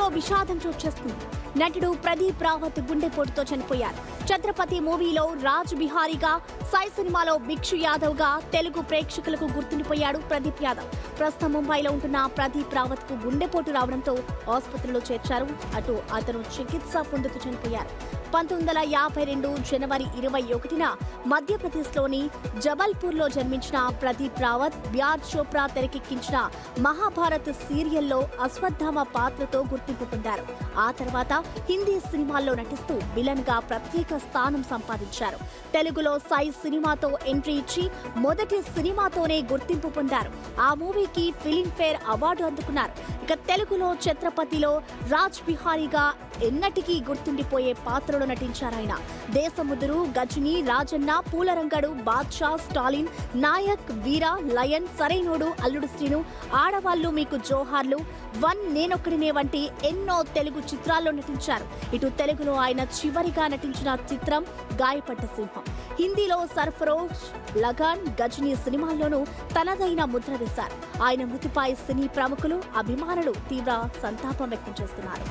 తెలుగులో విషాదం చోటు చేసుకుంది. నటుడు ప్రదీప్ రావత్ గుండెపోటుతో చనిపోయారు. ఛత్రపతి మూవీలో రాజ్ బిహారీగా, సాయి సినిమాలో భిక్షు యాదవ్ గా తెలుగు ప్రేక్షకులకు గుర్తుండిపోయాడు ప్రదీప్ యాదవ్. ప్రస్తుతం ముంబైలో ఉంటున్న ప్రదీప్ రావత్ కు గుండెపోటు రావడంతో ఆసుపత్రిలో చేర్చారు. అటు అతను చికిత్స పొందుతూ చనిపోయారు. 1952 జనవరి 21న మధ్యప్రదేశ్లోని జబల్పూర్లో జన్మించిన ప్రదీప్ రావత్ బ్యార్ చోప్రా తెరకెక్కించిన మహాభారత్ సీరియల్లో అశ్వత్థామ పాత్రతో గుర్తింపు పొందారు. ఆ తర్వాత హిందీ సినిమాల్లో నటిస్తూ విలన్ గా ప్రత్యేక స్థానం సంపాదించారు. తెలుగులో సాయి సినిమాతో ఎంట్రీ ఇచ్చి మొదటి సినిమాతోనే గుర్తింపు పొందారు. ఆ మూవీకి ఫిలింఫేర్ అవార్డు అందుకున్నారు. ఇక తెలుగులో ఛత్రపతిలో రాజ్ బిహారీగా ఎన్నటికీ గుర్తుండిపోయే పాత్రలో నటించారాయన. దేశముదురు, గజని, రాజన్న, పూలరంగడు, బాద్షా, స్టాలిన్, నాయక్, వీర, లయన్, సరైనోడు, అల్లుడు శ్రీను, ఆడవాళ్లు మీకు జోహార్లు, వన్, నేనొక్కడినే వంటి ఎన్నో తెలుగు చిత్రాల్లో నటించారు. ఇటు తెలుగులో ఆయన చివరిగా నటించిన చిత్రం గాయపడ్డ సింహం. హిందీలో సర్ఫరోష్, లగాన్, గజని సినిమాల్లోనూ తనదైన ముద్ర వేశారు. ఆయన మృతిపై సినీ ప్రముఖులు, అభిమానులు తీవ్ర సంతాపం వ్యక్తం చేస్తున్నారు.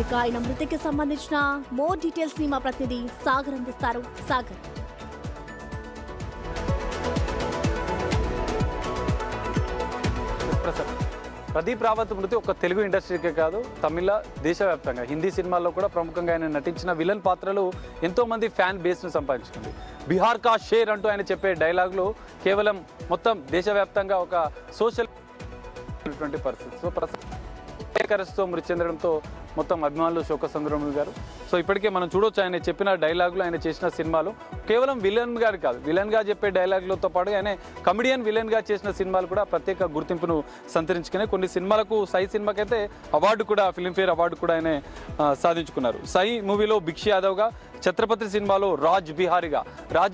ఇక ఆయన మృతికి సంబంధించిన మోర్ డీటెయిల్స్ ని మా ప్రతినిధి సాగర్ అందిస్తారు. సాగర్, ప్రదీప్ రావత్ మృతి ఒక తెలుగు ఇండస్ట్రీకే కాదు, తమిళ దేశవ్యాప్తంగా హిందీ సినిమాల్లో కూడా ప్రముఖంగా ఆయన నటించిన విలన్ పాత్రలు ఎంతో మంది ఫ్యాన్ బేస్ను సంపాదించుకుంది. బిహార్ కా షేర్ అంటూ ఆయన చెప్పే డైలాగులు కేవలం మొత్తం దేశవ్యాప్తంగా ఒక సోషల్ పరిస్థితి. సో ప్రస్తుతం మృతి చెందడంతో మొత్తం అభిమానులు శోకసంద్రములు గారు. సో ఇప్పటికే మనం చూడొచ్చు ఆయన చెప్పిన డైలాగులు, ఆయన చేసిన సినిమాలు కేవలం విలన్ గారు కాదు, విలన్ గా చెప్పే డైలాగులతో పాటు ఆయన కమెడియన్ విలన్ గా చేసిన సినిమాలు కూడా ప్రత్యేక గుర్తింపును సంతరించుకున్నాయి. కొన్ని సినిమాలకు, సాయి సినిమాకైతే అవార్డు కూడా, ఫిల్మ్ఫేర్ అవార్డు కూడా ఆయన సాధించుకున్నారు. సాయి మూవీలో భిక్షు యాదవ్ గా, ఛత్రపతి సినిమాలో రాజ్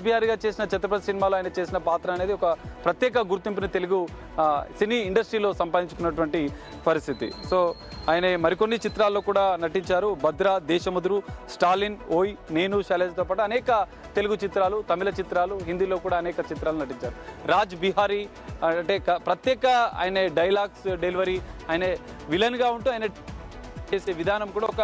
బిహారీగా చేసిన ఛత్రపతి సినిమాలో ఆయన చేసిన పాత్ర అనేది ఒక ప్రత్యేక గుర్తింపుని తెలుగు సినీ ఇండస్ట్రీలో సంపాదించుకున్నటువంటి పరిస్థితి. సో ఆయన మరికొన్ని చిత్రాల్లో కూడా నటించారు. భద్ర, దేశముదురు, స్టాలిన్, ఓయ్, నేను, శైలజ్తో పాటు అనేక తెలుగు చిత్రాలు, తమిళ చిత్రాలు, హిందీలో కూడా అనేక చిత్రాలు నటించారు. రాజ్ బిహారీ అంటే ప్రత్యేక ఆయన డైలాగ్స్ డెలివరీ, ఆయన విలన్గా ఉంటూ ఆయన చేసే విధానం కూడా ఒక